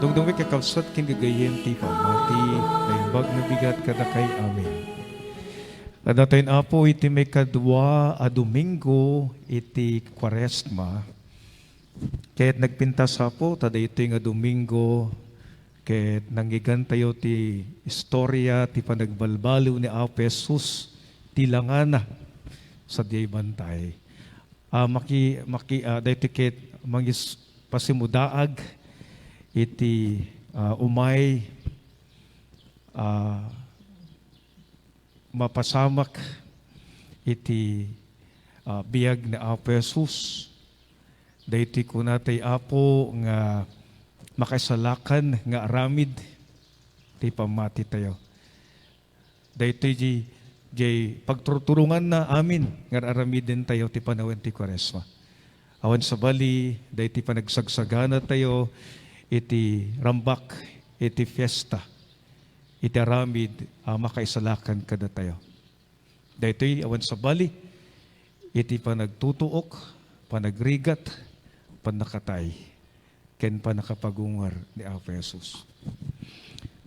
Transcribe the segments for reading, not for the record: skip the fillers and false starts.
Dungdung mi kakabsat kin gagayem ti pamati, naimbag na bigat kada kay amin. Kadatayin apo iti may kadwa a Domingo iti Kwaresma. Kaya't nagpintas apo, tada ito nga Domingo, kaya't nanggigan tayo ti istorya, ti panagbalbaliw ni Apo Jesus, ti langana sa diay bantay. Dahito kaya't mangis pasimudaag, iti umay mapasamak iti biyag ni Apo Jesus. Dahiti ko natay Apo nga makasalakan nga aramid ti pamati tayo. Dahiti jay pagturturungan na amin nga aramidin tayo ti panawin ti Kwaresma. Awan sa bali, dahiti panagsagsagana tayo iti rambak, iti fiesta, iti aramid, makaisalakan kada tayo. Dahito awan sa bali, iti panagtutuok, panagrigat, panakatay, ken panakapagungar ni Apo Jesus.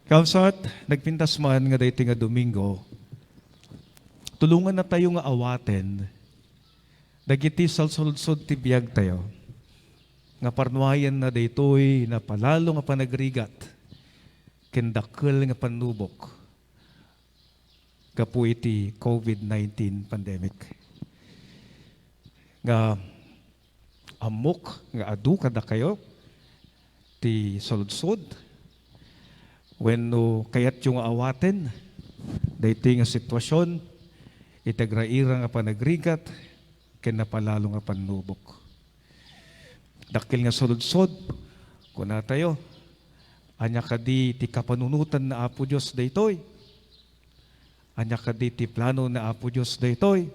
Kausat, nagpintas man nga dahito nga Domingo, tulungan na tayo nga awaten, dagiti salsuludsod ti biyag tayo, nga parnuayan na daytoy na palalo nga panagrigat kendakkel nga panubok gapu iti COVID-19 pandemic. Nga amok nga adu kada kayo ti saludsod wenno kayat yung awaten daytoy nga sitwasyon itagraira nga panagrigat ken napalalo nga panubok. Dakil nga suludsod, kuna tayo, anya kadi ti kapanunutan na Apo Diyos daytoy. Anya kadi ti plano na Apo Diyos daytoy.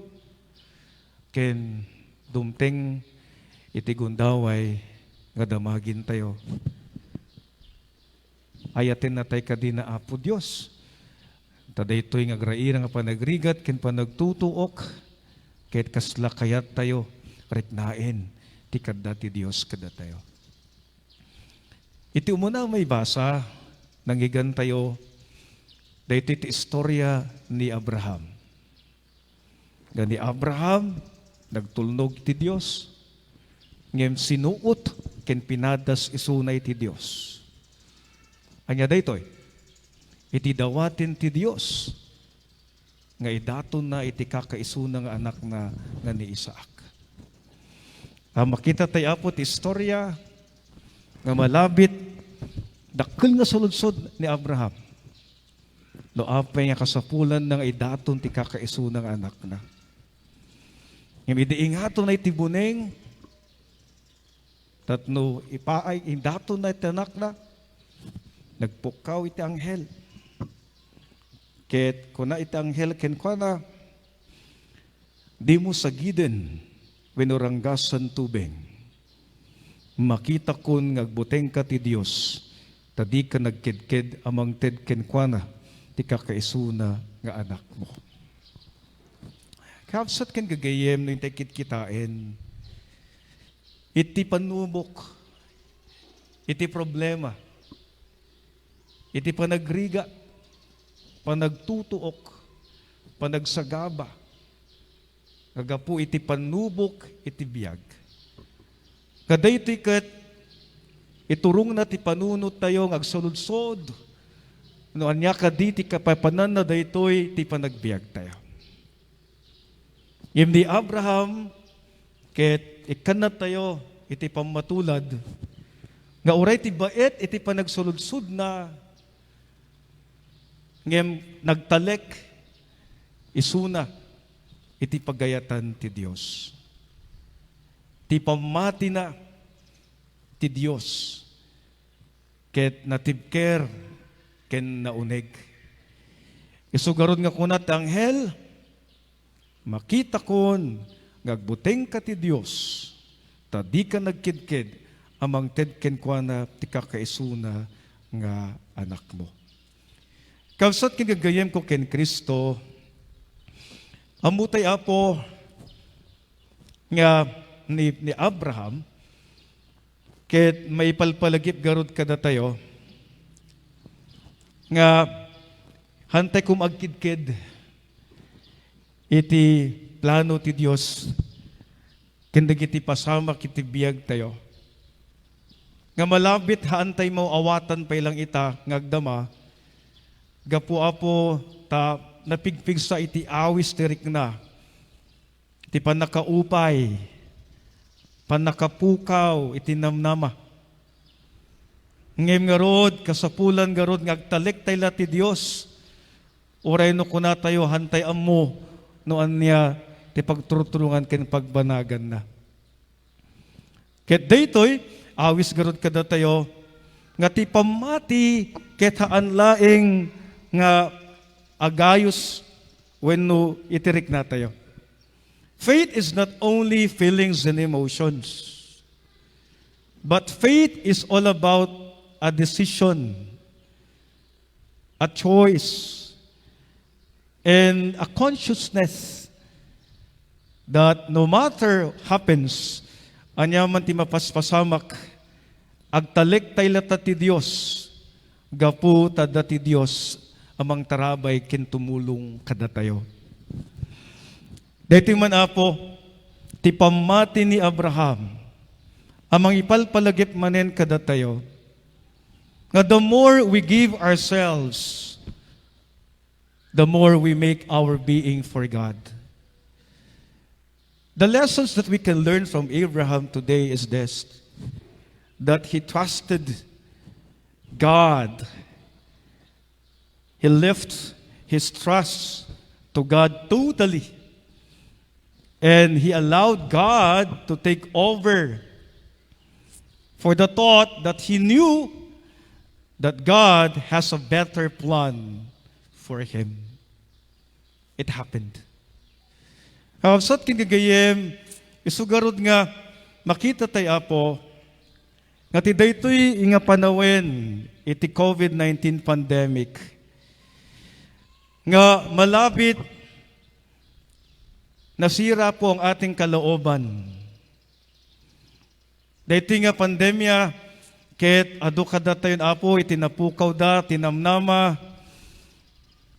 Ken dumteng iti gundaway nga damagin tayo. Ayaten na tayo kadi na Apo Diyos. Tadaytoy nga graira nga panagrigat ken panagtutuok ket kasla kayat tayo reknaen ti kadda ti Dios kada tayo. Iti umuna may basa, nanggigan tayo, dahito iti istorya ni Abraham. Gani Abraham, nagtulnog ti Dios, ngem sinuot, ken pinadas isunay ti Dios. Anya daytoy, iti dawatin ti Dios, nga idaton na iti kakaisuna nga anak na nga ni Isaac. Makita tayo po ti istorya nga malabit dakkel nga suludsod ni Abraham. No apay nga kasapulan ng idaton ti kakaisunang anak na. Ngem idiingaton na iti buneng tatno ipaay idaton na iti anak na nagpukaw iti anghel. Ket kuna iti anghel ken kuna di mo sagiden wenuranggasan tubeng. Makita kun ngagbuteng ka ti Dios, tadi ka nagkedked amang ted kenkwana, ti kakaisuna nga anak mo. Kapsat ken gagayem no intay kitkitain, iti panubok, iti problema, iti panagriga, panagtutuok, panagsagaba, kagapu iti panubok iti biyag. Kaday iti ket iturong na ti panunot tayo ngagsaludsod. No anya kadi ti kapapanan na daytoy ti panagbiag tayo. Ngem ni Abraham ket ikanat tayo iti pamatulad nga uray ti baet iti panagsaludsod na ngem nagtalek isuna iti pagayatan ti Dios. Ti pamati na ti Dios. Ket natibker ken nauneg. Isugarod nga kunat anghel, makita kon ngagbuteng ka ti Dios, tadi ka nagkidkid amang ted ken kuana ti kakaisuna nga anak mo. Kapsat ken gagayem ko ken Kristo, amutay Apo nga ni Abraham ket may palpalagip garod kada tayo nga hantay kum agkidkid iti plano ti Dios ken dagiti pasama kiti biag tayo. Nga malabit haantay mo awatan pa ilang ita ngagdama gapu apo ta napigpig sa iti awis tirik na ti panakaupay panakapukaw iti namnama. Ngem nga rod, kasapulan nga rod, ngagtalik tayo ti Diyos. Uray no kuna tayo, hantay ammo, noan niya, ti pagturturungan ken pagbanagan na. Ket daytoy, awis nga rod kada tayo, nga ti pamati, ket haan laeng nga agayos, when no itirik na tayo. Faith is not only feelings and emotions, but faith is all about a decision, a choice, and a consciousness that no matter happens, anya man ti mapaspasamak, agtalik tayo lata ti Diyos, gapu tada ti Diyos, amang tarabay ken tumulong kada tayo. Dito man apo, ti pamati ni Abraham, amang ipalpalagip manen kada tayo, nga the more we give ourselves, the more we make our being for God. The lessons that we can learn from Abraham today is this, that he trusted God. He left his trust to God totally. And he allowed God to take over for the thought that he knew that God has a better plan for him. It happened. Sat kinagayem, isugarod nga makita tayo apo, nga ti daytoy nga panawen iti COVID-19 pandemic, nga malabit nasira po ang ating kalooban. Daytoy nga pandemya, ket adu kada tayon apo itinapukaw da tinamnama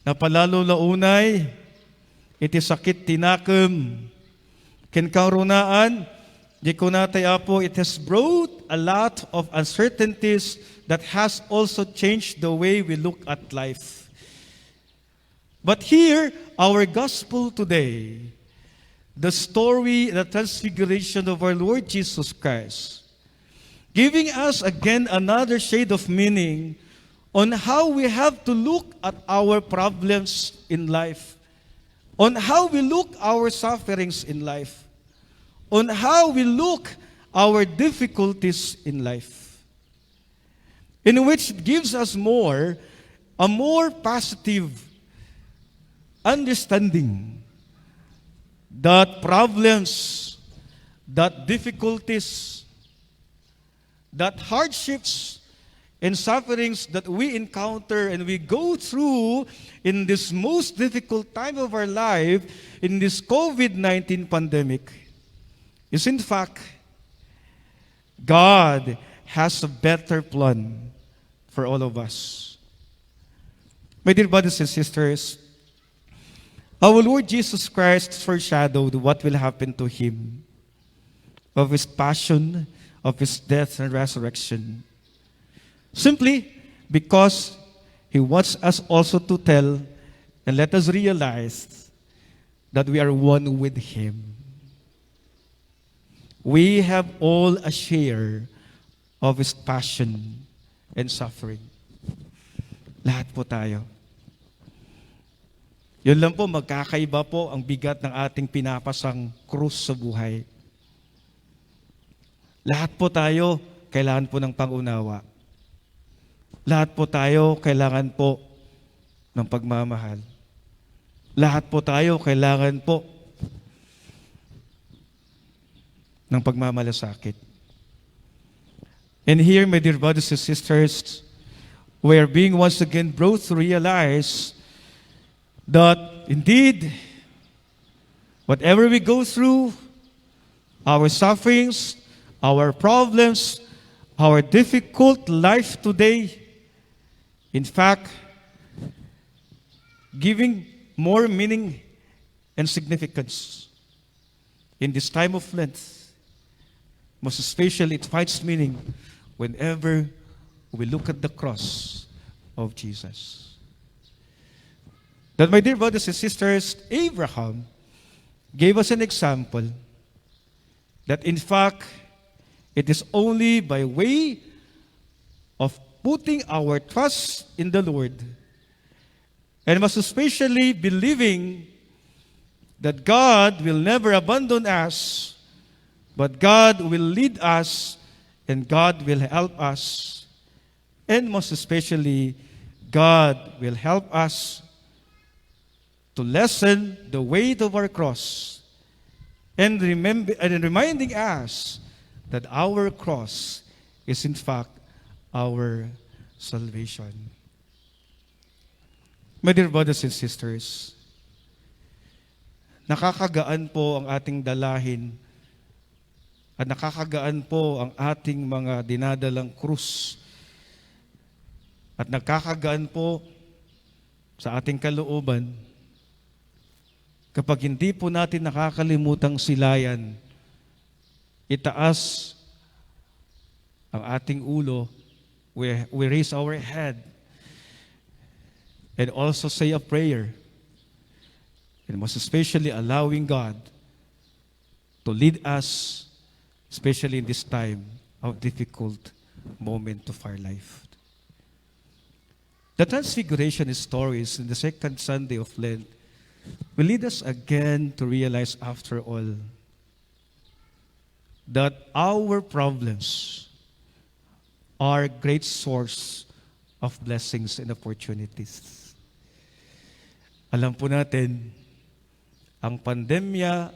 napalalo launay iti sakit tinakem ken karunaan di kunatay apo, it has brought a lot of uncertainties that has also changed the way we look at life. But here, our gospel today, the story, the transfiguration of our Lord Jesus Christ, giving us again another shade of meaning on how we have to look at our problems in life, on how we look our sufferings in life, on how we look our difficulties in life, in which it gives us a more positive understanding that problems, that difficulties, that hardships and sufferings that we encounter and we go through in this most difficult time of our life, in this COVID-19 pandemic, is in fact, God has a better plan for all of us. My dear brothers and sisters, our Lord Jesus Christ foreshadowed what will happen to Him, of His passion, of His death and resurrection, simply because He wants us also to tell and let us realize that we are one with Him. We have all a share of His passion and suffering. Lahat po tayo. Yun lang po, magkakaiba po ang bigat ng ating pinapasang krus sa buhay. Lahat po tayo kailangan po ng pangunawa. Lahat po tayo kailangan po ng pagmamahal. Lahat po tayo kailangan po ng pagmamalasakit. And here, my dear brothers and sisters, we are being once again brought to realize that indeed, whatever we go through, our sufferings, our problems, our difficult life today, in fact, giving more meaning and significance in this time of Lent. Most especially, it finds meaning whenever we look at the cross of Jesus. That, my dear brothers and sisters, Abraham gave us an example that in fact, it is only by way of putting our trust in the Lord and most especially believing that God will never abandon us, but God will lead us and God will help us. And most especially, God will help us to lessen the weight of our cross and reminding us that our cross is in fact our salvation. My dear brothers and sisters, nakakagaan po ang ating dalahin at nakakagaan po ang ating mga dinadalang krus at nakakagaan po sa ating kalooban kapag hindi po natin nakakalimutang silayan, itaas ang ating ulo, we raise our head and also say a prayer, and most especially allowing God to lead us, especially in this time of difficult moment of our life. The Transfiguration stories in the second Sunday of Lent will lead us again to realize, after all, that our problems are a great source of blessings and opportunities. Alam po natin, ang pandemya,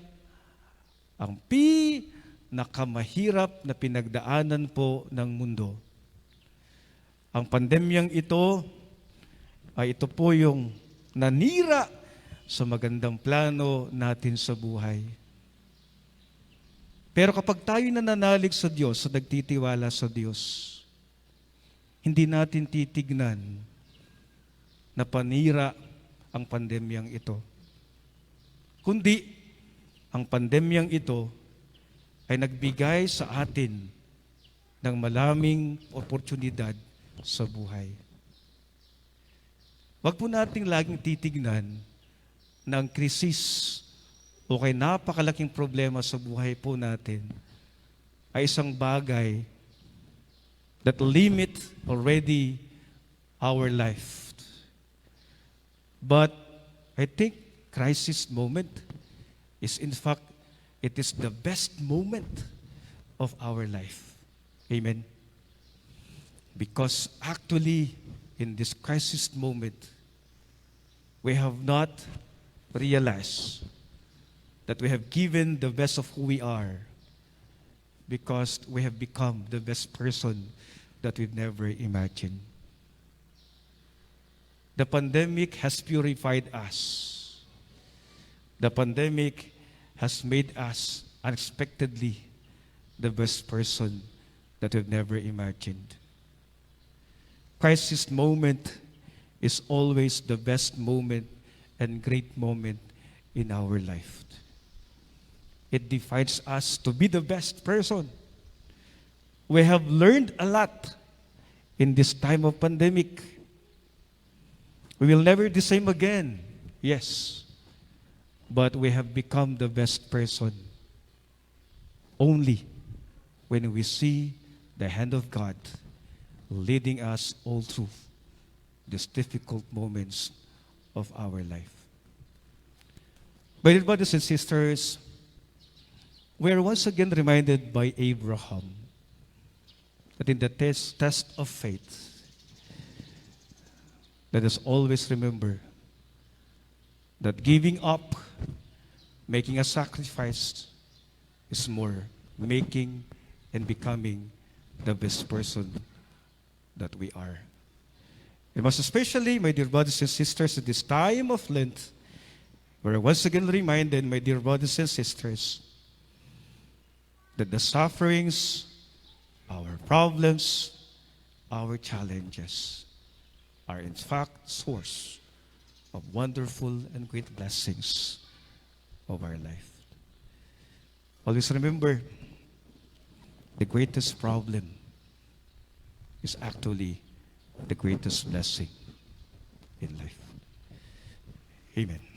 ang pinakamahirap na pinagdaanan po ng mundo. Ang pandemyang ito ay ito po yung nanira sa magandang plano natin sa buhay. Pero kapag tayo nananalig sa Diyos, sa nagtitiwala sa Diyos, hindi natin titignan na panira ang pandemyang ito. Kundi, ang pandemyang ito ay nagbigay sa atin ng maraming oportunidad sa buhay. Huwag po nating laging titignan na ang krisis o kay napakalaking problema sa buhay po natin ay isang bagay that limit already our life. But I think crisis moment is in fact, it is the best moment of our life. Amen. Because actually, in this crisis moment, we have not realized that we have given the best of who we are because we have become the best person that we've never imagined. The pandemic has purified us. The pandemic has made us unexpectedly the best person that we've never imagined. Crisis moment is always the best moment and great moment in our life. It defines us to be the best person. We have learned a lot in this time of pandemic. We will never be the same again, yes. But we have become the best person only when we see the hand of God leading us all through these difficult moments of our life. My dear brothers and sisters, we are once again reminded by Abraham that in the test of faith, let us always remember that giving up, making a sacrifice, is more making and becoming the best person that we are. And most especially, my dear brothers and sisters, at this time of Lent, we're once again reminded, my dear brothers and sisters, that the sufferings, our problems, our challenges are in fact source of wonderful and great blessings of our life. Always remember, the greatest problem is actually the greatest blessing in life. Amen.